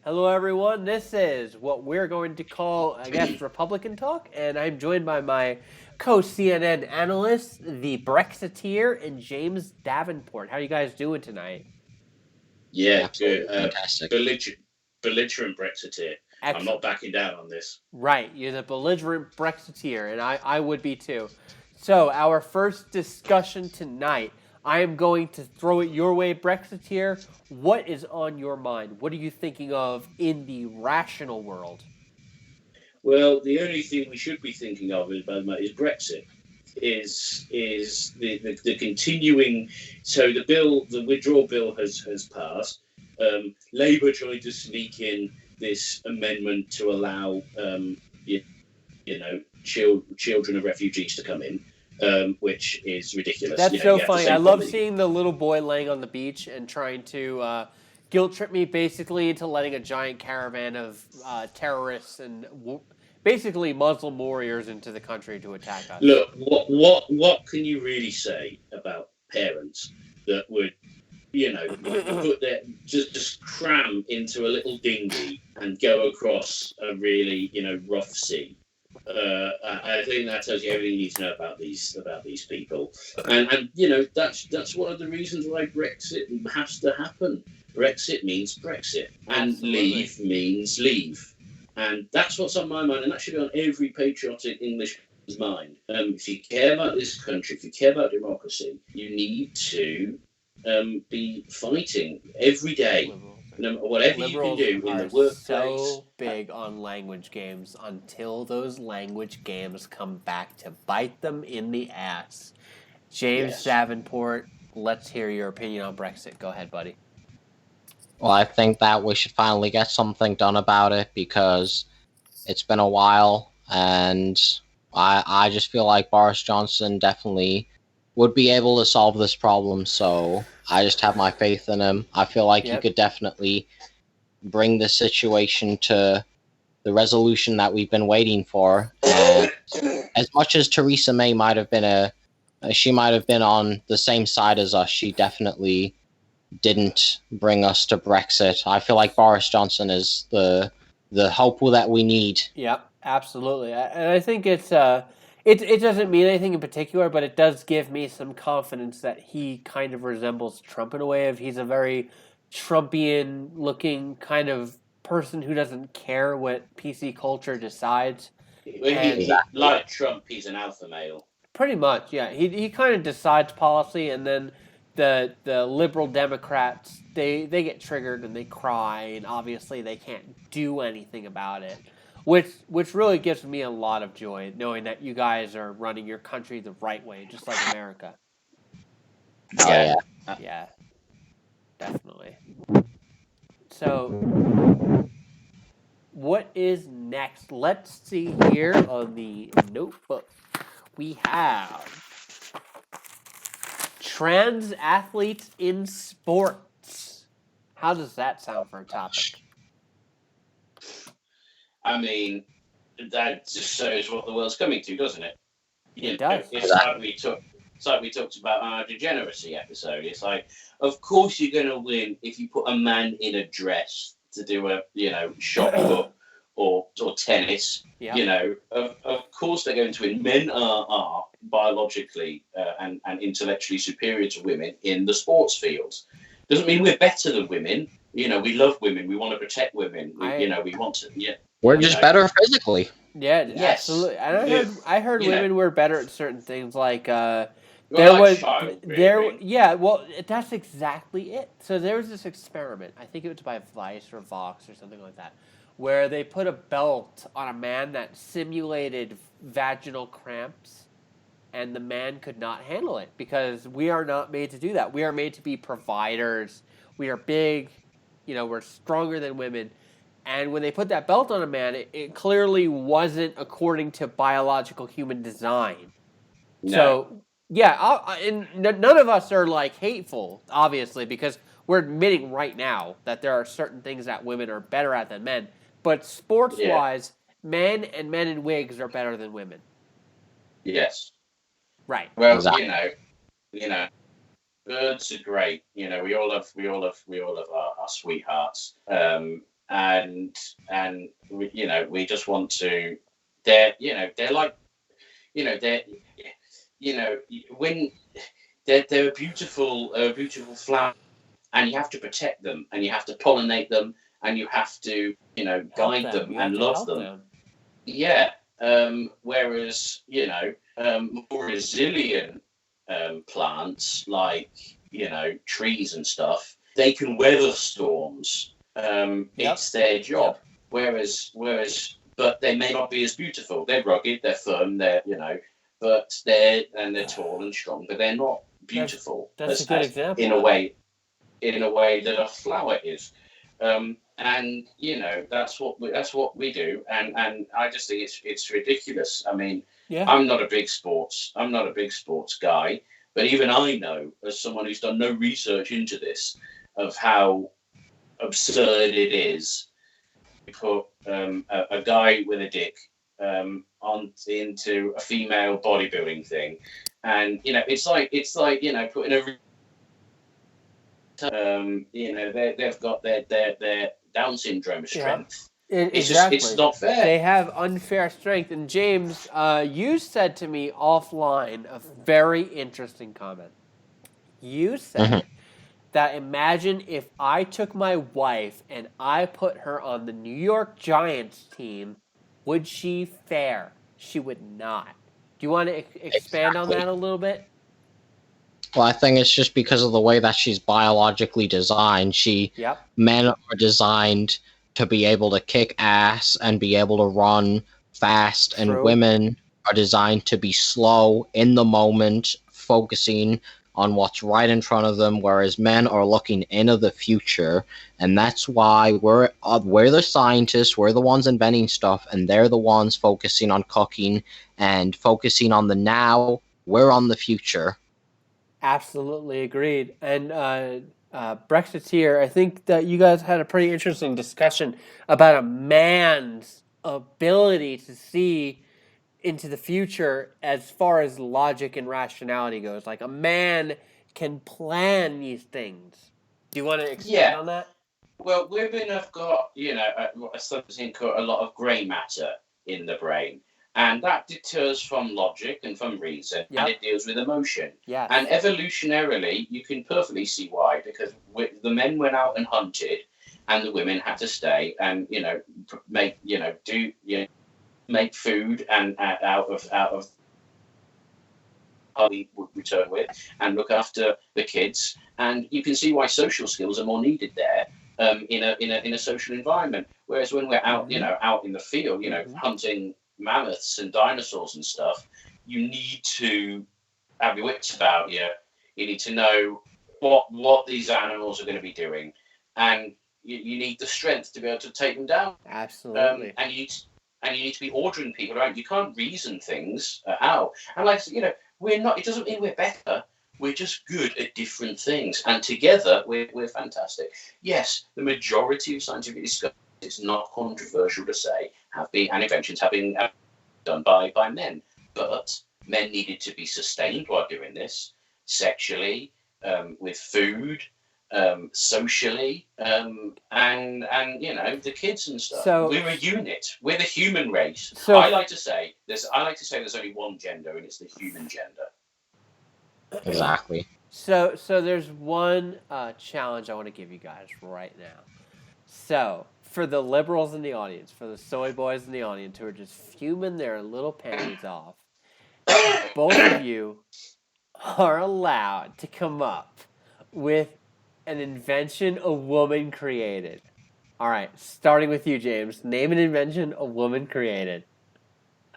Hello, everyone. This is what we're going to call, I guess, Republican talk, and I'm joined by my co-CNN analysts, the Brexiteer, and James Davenport. How are you guys doing tonight? Yeah, good. Absolutely fantastic. Belligerent Brexiteer. I'm not Excellent. backing down on this. Right, you're the belligerent Brexiteer, and I would be too. So, our first discussion tonight, I am going to throw it your way, Brexiteer. What is on your mind? What are you thinking of in the rational world? Well, the only thing we should be thinking of is Brexit. Is the continuing? So the withdrawal bill has passed. Labour tried to sneak in this amendment to allow children of refugees to come in, which is ridiculous. That's You so have the funny. I same love problem. seeing the little boy laying on the beach and trying to guilt trip me basically into letting a giant caravan of terrorists and basically Muslim warriors into the country to attack us. Look, what can you really say about parents that would, put their just cram into a little dinghy and go across a really, rough sea? I think that tells you everything you need to know about these people, and that's one of the reasons why Brexit has to happen. Brexit means Brexit, and Absolutely. leave means leave, and that's what's on my mind, and that should be on every patriotic Englishman's mind. If you care about this country, if you care about democracy, you need to be fighting every day, whatever you can Liberals do in the are workplace. so big on language games until those language games come back to bite them in the ass. James Yes. Davenport, let's hear your opinion on Brexit. Go ahead, buddy. Well, I think that we should finally get something done about it because it's been a while, and I just feel like Boris Johnson definitely would be able to solve this problem. So I just have my faith in him. I feel like he Yep. could definitely bring the situation to the resolution that we've been waiting for. And as much as Theresa May might have been she might have been on the same side as us, she definitely didn't bring us to Brexit. I feel like Boris Johnson is the hope that we need. Yep, absolutely. And I think it doesn't mean anything in particular, but it does give me some confidence that he kind of resembles Trump in a way of he's a very Trumpian looking kind of person who doesn't care what PC culture decides. Well, And Exactly. like Trump, he's an alpha male. pretty much, yeah. He kind of decides policy, and then the liberal Democrats they get triggered and they cry, and obviously they can't do anything about it. Which really gives me a lot of joy knowing that you guys are running your country the right way, just like America. Oh Yeah. yeah. Yeah, definitely. So what is next? Let's see here on the notebook. We have trans athletes in sports. How does that sound for a topic? I mean, that just shows what the world's coming to, doesn't it? It does. It's like we talked about our degeneracy episode. It's like, of course you're going to win if you put a man in a dress to do a shot put or tennis. Yeah. Of course they're going to win. Men are biologically and intellectually superior to women in the sports fields. Doesn't mean we're better than women. We love women. We want to protect women. We want to. Yeah. We're You just know. better physically. Yeah, Yes. absolutely. And I heard You know. women were better at certain things like Well, there like was child there rearing. yeah, well that's exactly it. So there was this experiment. I think it was by Vice or Vox or something like that, where they put a belt on a man that simulated vaginal cramps, and the man could not handle it because we are not made to do that. We are made to be providers. We are big, we're stronger than women. And when they put that belt on a man, it clearly wasn't according to biological human design. No. So, yeah, and none of us are like hateful, obviously, because we're admitting right now that there are certain things that women are better at than men. But sports Yeah. wise, men in wigs are better than women. Yes. Right. Well, Exactly. you know, birds are great. We all have our sweethearts. and we just want to. They're like, they're, when they're a beautiful flower, and you have to protect them, and you have to pollinate them, and you have to, Help guide them. them You have and to love help them. them. Yeah. Whereas, more resilient plants like, trees and stuff, they can weather storms. Yep. It's their job. Yep. But they may not be as beautiful. They're rugged, they're firm, but they're tall and strong, but they're not beautiful That's a as, good in example a of it. way that a flower is. And that's what we do, and I just think it's ridiculous. I mean, Yeah. I'm not a big sports guy, but even I know, as someone who's done no research into this, of how absurd it is to put a guy with a dick on into a female bodybuilding thing, and it's like putting a they've got their Down syndrome Yeah. strength. It's Exactly. not fair. They have unfair strength. And James, you said to me offline a very interesting comment. You Mhm. said that imagine if I took my wife and I put her on the New York Giants team, would she fare? She would not. Do you want to expand on Exactly. that a little bit? Well, I think it's just because of the way that she's biologically designed. Yep. Men are designed to be able to kick ass and be able to run fast, and True. women are designed to be slow in the moment, focusing on what's right in front of them, whereas men are looking into the future. And that's why we're the scientists, we're the ones inventing stuff, and they're the ones focusing on cooking and focusing on the now. We're on the future. Absolutely agreed. And Brexiteer, I think that you guys had a pretty interesting discussion about a man's ability to see into the future as far as logic and rationality goes. Like a man can plan these things. Do you want to expand Yeah. on that? Well, women have got, something called a lot of grey matter in the brain, and that deters from logic and from reason, and Yep. it deals with emotion. And Yes. evolutionarily, you can perfectly see why, because the men went out and hunted, and the women had to stay and, make, do, make food and out of we would return with, and look after the kids. And you can see why social skills are more needed there, in a social environment. Whereas when we're out, Mm-hmm. out in the field, Mm-hmm. hunting mammoths and dinosaurs and stuff, you need to have your wits about you. You need to know what these animals are going to be doing, and you need the strength to be able to take them down. Absolutely. And you need to be ordering people around. You can't reason things out. And like we're not. It doesn't mean we're better. We're just good at different things, and together we're fantastic. Yes, the majority of scientific discoveries, it's not controversial to say, have been and inventions have been done by men, but men needed to be sustained while doing this, sexually, with food, socially, and the kids and stuff. So We're a unit. We're the human race. so I like to say there's only one gender, and it's the human gender. Exactly. so there's one challenge I want to give you guys right now. So, for the liberals in the audience, for the soy boys in the audience who are just fuming their little panties off, both of you are allowed to come up with an invention a woman created. All right, starting with you, James. Name an invention a woman created.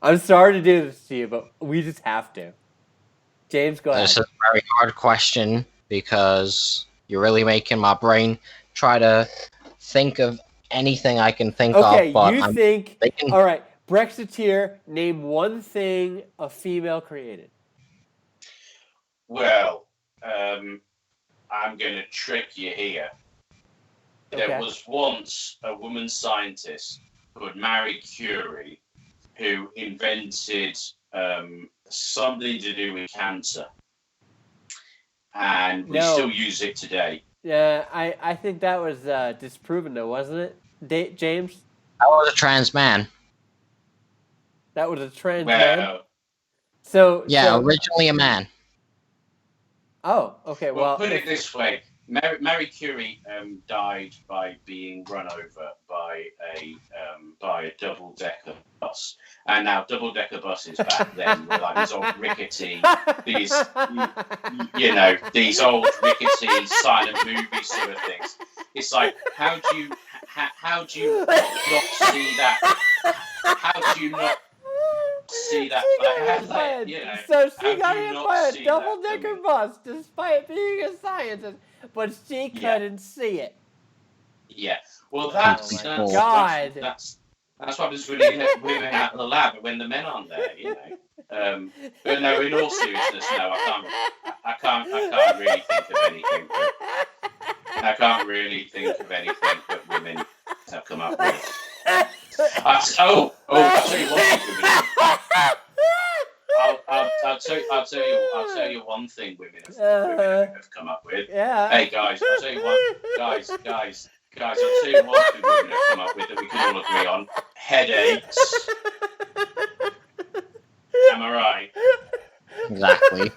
I'm sorry to do this to you, but we just have to. James, go This is ahead. a very hard question because you're really making my brain try to think of anything I can think Okay, of, but you I'm think. thinking, All right, Brexiteer, name one thing a female created. Well, I'm going to trick you here. There Okay. was once a woman scientist called Marie Curie who invented something to do with cancer, and we still No. use it today. Yeah, I think that was disproven though, wasn't it, James? I was a trans man. That was a trans man. Well, Yeah, originally a man. Oh, okay. Well, put it this way: Marie Curie died by being run over by a double-decker bus, and now double-decker buses back then were like these old rickety, these old rickety silent movie sort of things. It's like how do you not see that? How do you not see that? So she got hit by a double-decker bus despite being a scientist, but she couldn't see it. Yeah. Well, that's why there's really women out of the lab when the men aren't there, But no, in all seriousness, no, I can't really think of anything. I can't really think of anything that women have come up with. I'll tell you what. I'll tell you one thing women have come up with. Yeah. Hey guys, I'll tell you one. Guys, I'll tell you one thing women have come up with that we can all agree on. Headaches. Am I right? Exactly.